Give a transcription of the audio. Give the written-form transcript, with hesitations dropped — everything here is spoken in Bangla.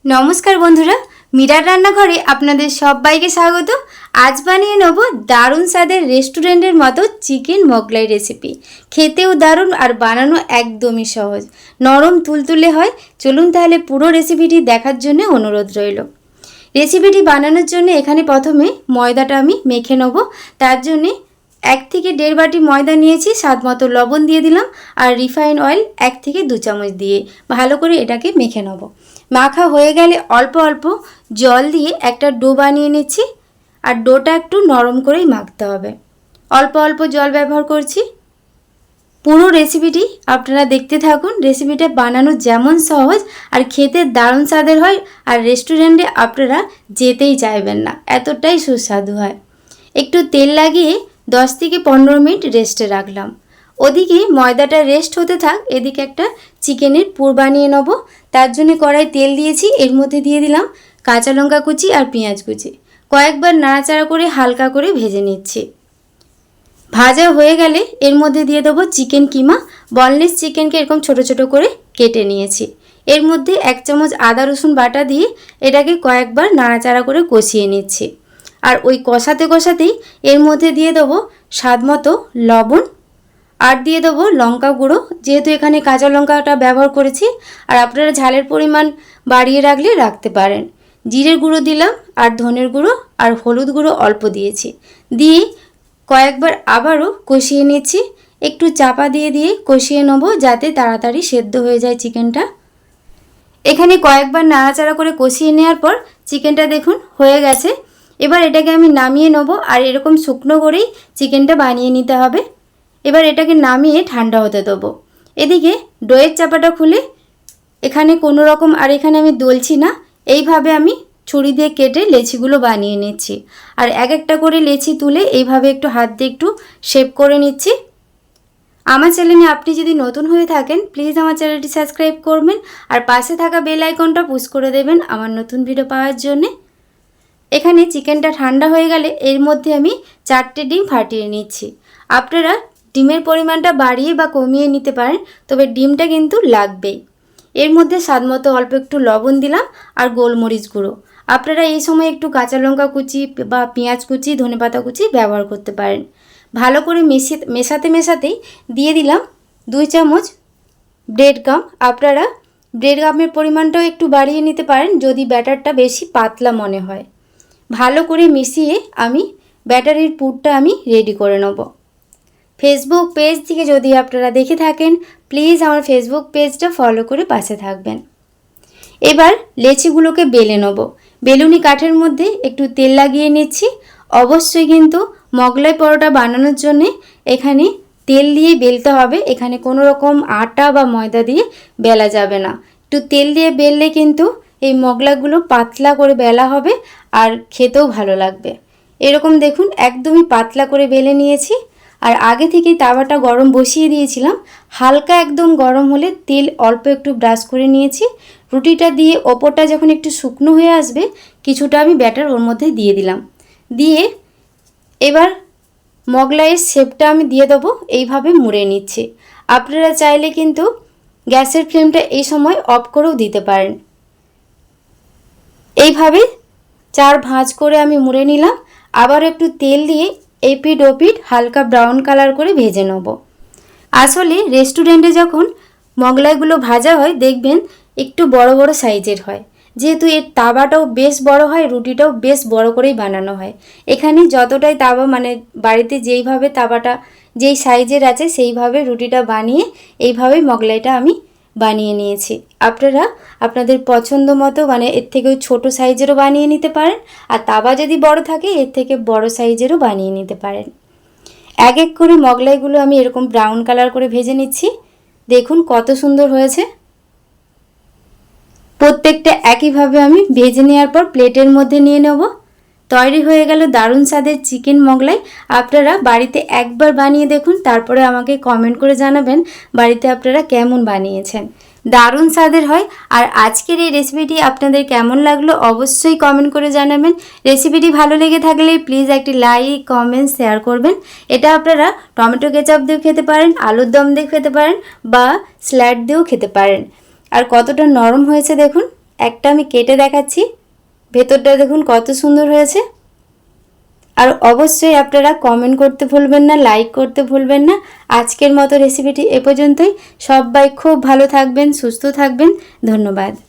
নমস্কার বন্ধুরা, মীরার রান্নাঘরে আপনাদের সবাইকে স্বাগত। আজ বানিয়ে নেব দারুণ স্বাদের রেস্টুরেন্টের মতো চিকেন মোগলাই রেসিপি। খেতেও দারুণ আর বানানো একদমই সহজ, নরম তুলতুলে হয়। চলুন তাহলে পুরো রেসিপিটি দেখার জন্য অনুরোধ রইল। রেসিপিটি বানানোর জন্য এখানে প্রথমে ময়দাটা আমি মেখে নেব। তার জন্যে 1 থেকে 1.5 বাটি ময়দা নিয়েছি, স্বাদ মতো লবণ দিয়ে দিলাম আর রিফাইন অয়েল 1 থেকে 2 চামচ দিয়ে ভালো করে এটাকে মেখে নেব। মাখা হয়ে গেলে অল্প অল্প জল দিয়ে একটা ডো বানিয়ে নিচ্ছি। আর ডোটা একটু নরম করেই মাখতে হবে, অল্প অল্প জল ব্যবহার করছি। পুরো রেসিপিটি আপনারা দেখতে থাকুন। রেসিপিটা বানানো যেমন সহজ আর খেতে দারুণ স্বাদের হয়, আর রেস্টুরেন্টে আপনারা যেতেই চাইবেন না, এতটাই সুস্বাদু হয়। একটু তেল লাগিয়ে 10 থেকে 15 মিনিট রেস্টে রাখলাম। ওদিকে ময়দাটা রেস্ট হতে থাক, এদিকে একটা চিকেনের পুর বানিয়ে নেব। তার জন্য কড়াই তেল দিয়েছি, এর মধ্যে দিয়ে দিলাম কাঁচা লঙ্কা কুচি আর পেঁয়াজ কুচি। কয়েকবার নাড়াচাড়া করে হালকা করে ভেজে নিচ্ছি। ভাজা হয়ে গেলে এর মধ্যে দিয়ে দেবো চিকেন কিমা। বনলেস চিকেনকে এরকম ছোট ছোট করে কেটে নিয়েছি। এর মধ্যে 1 চামচ আদা রসুন বাটা দিয়ে এটাকে কয়েকবার নাড়াচাড়া করে কষিয়ে নিচ্ছি। আর ওই কষাতে কষাতেই এর মধ্যে দিয়ে দেবো স্বাদ মতো লবণ আর দিয়ে দেবো লঙ্কা গুঁড়ো, যেহেতু এখানে কাঁচা লঙ্কাটা ব্যবহার করেছি। আর আপনারা ঝালের পরিমাণ বাড়িয়ে রাখলে রাখতে পারেন। জিরের গুঁড়ো দিলাম আর ধনের গুঁড়ো আর হলুদ গুঁড়ো অল্প দিয়েছি। দিয়ে কয়েকবার আবারও কষিয়ে নিচ্ছি। একটু চাপা দিয়ে দিয়ে কষিয়ে নেব, যাতে তাড়াতাড়ি সেদ্ধ হয়ে যায় চিকেনটা। এখানে কয়েকবার নাড়াচাড়া করে কষিয়ে নেওয়ার পর চিকেনটা দেখুন হয়ে গেছে। এবার এটাকে আমি নামিয়ে নেব। আর এরকম শুকনো করেই চিকেনটা বানিয়ে নিতে হবে। এবার এটাকে নামিয়ে ঠান্ডা হতে দেবো। এদিকে ডোয়ের চাপাটা খুলে এখানে কোনো রকম আর এখানে আমি দলছি না, এইভাবে আমি ছুরি দিয়ে কেটে লেচিগুলো বানিয়ে নিচ্ছি। আর এক একটা করে লেচি তুলে এইভাবে একটু হাত দিয়ে একটু শেপ করে নিচ্ছি। আমার চ্যানেলে আপনি যদি নতুন হয়ে থাকেন প্লিজ আমার চ্যানেলটি সাবস্ক্রাইব করবেন আর পাশে থাকা বেল আইকনটা পুশ করে দেবেন আমার নতুন ভিডিও পাওয়ার জন্যে। এখানে চিকেনটা ঠান্ডা হয়ে গেলে এর মধ্যে আমি 4টে ডিম ফাটিয়ে নিচ্ছি। আপনারা ডিমের পরিমাণটা বাড়িয়ে বা কমিয়ে নিতে পারেন, তবে ডিমটা কিন্তু লাগবেই। এর মধ্যে স্বাদ মতো অল্প একটু লবণ দিলাম আর গোলমরিচ গুঁড়ো। আপনারা এই সময় একটু কাঁচা লঙ্কা কুচি বা পেঁয়াজ কুচি, ধনেপাতা কুচি ব্যবহার করতে পারেন। ভালো করে মেশাতে মেশাতেই দিয়ে দিলাম 2 চামচ ব্রেড গাম। আপনারা ব্রেড গামের পরিমাণটাও একটু বাড়িয়ে নিতে পারেন যদি ব্যাটারটা বেশি পাতলা মনে হয়। ভালো করে মিশিয়ে আমি ব্যাটারের পুরটা আমি রেডি করে নেব। ফেসবুক পেজ থেকে যদি আপনারা দেখে থাকেন প্লিজ আমার ফেসবুক পেজটা ফলো করে পাশে থাকবেন। এবার লেচিগুলোকে বেলে নেব। বেলুনি কাঠের মধ্যে একটু তেল লাগিয়ে নিচ্ছি। অবশ্যই কিন্তু মোগলাই পরোটা বানানোর জন্য এখানে তেল দিয়ে বেলতে হবে। এখানে কোনো রকম আটা বা ময়দা দিয়ে বেলা যাবে না। একটু তেল দিয়ে বেললে কিন্তু এই মোগলাইগুলো পাতলা করে বেলা হবে আর খেতেও ভালো লাগবে। এরকম দেখুন একদমই পাতলা করে বেলে নিয়েছি। আর আগে থেকেই তাওয়াটা গরম বসিয়ে দিয়েছিলাম। হালকা একদম গরম হলে তেল অল্প একটু ব্রাশ করে নিয়েছি। রুটিটা দিয়ে ওপরটা যখন একটু শুকনো হয়ে আসবে কিছুটা আমি ব্যাটার ওর মধ্যে দিয়ে দিলাম। দিয়ে এবার মোগলাইয়ের শেপটা আমি দিয়ে দেবো, এইভাবে মুড়ে নিচ্ছি। আপনারা চাইলে কিন্তু গ্যাসের ফ্লেমটা এই সময় অফ করেও দিতে পারেন। এইভাবে 4 ভাঁজ করে আমি মুড়ে নিলাম। আবার একটু তেল দিয়ে এপিট ওপিট হালকা ব্রাউন কালার করে ভেজে নেব। আসলে রেস্টুরেন্টে যখন মোগলাইগুলো ভাজা হয় দেখবেন একটু বড় বড় সাইজের হয়, যেহেতু এর তাওয়াটাও বেশ বড় হয়, রুটিটাও বেশ বড় করেই বানানো হয়। এখানে যতটাই তাওয়া মানে বাড়িতে যেইভাবে তাওয়াটা যেই সাইজের আছে সেইভাবে রুটিটা বানিয়ে এইভাবেই মোগলাইটা আমি বানিয়ে নিয়েছি। আপনারা আপনাদের পছন্দ মতো মানে এর থেকেও ছোট সাইজেরও বানিয়ে নিতে পারেন, আর তাওয়া যদি বড় থাকে এর থেকে বড় সাইজেরও বানিয়ে নিতে পারেন। এক এক করে মোগলাইগুলো আমি এরকম ব্রাউন কালার করে ভেজে নিচ্ছি। দেখুন কত সুন্দর হয়েছে। প্রত্যেকটা একইভাবে আমি ভেজে নেওয়ার পর প্লেটের মধ্যে নিয়ে নেব। তৈরি হয়ে গেল দারুণ স্বাদের চিকেন মোগলাই। আপনারা বাড়িতে একবার বানিয়ে দেখুন, তারপরে আমাকে কমেন্ট করে জানাবেন বাড়িতে আপনারা কেমন বানিয়েছেন। দারুণ স্বাদের হয়। আর আজকের এই রেসিপিটি আপনাদের কেমন লাগলো অবশ্যই কমেন্ট করে জানাবেন। রেসিপিটি ভালো লেগে থাকলে প্লিজ একটি লাইক কমেন্ট শেয়ার করবেন। এটা আপনারা টমেটো কেচাপ দিয়েও খেতে পারেন, আলুর দম দিয়ে খেতে পারেন বা স্যালাড দিয়েও খেতে পারেন। আর কতটা নরম হয়েছে দেখুন। একটা আমি কেটে দেখাচ্ছি। ভেতরটা দেখুন কত সুন্দর হয়েছে। আর অবশ্যই আপনারা কমেন্ট করতে ভুলবেন না, লাইক করতে ভুলবেন না। আজকের মতো রেসিপিটি এ পর্যন্তই। সবাই খুব ভালো থাকবেন, সুস্থ থাকবেন। ধন্যবাদ।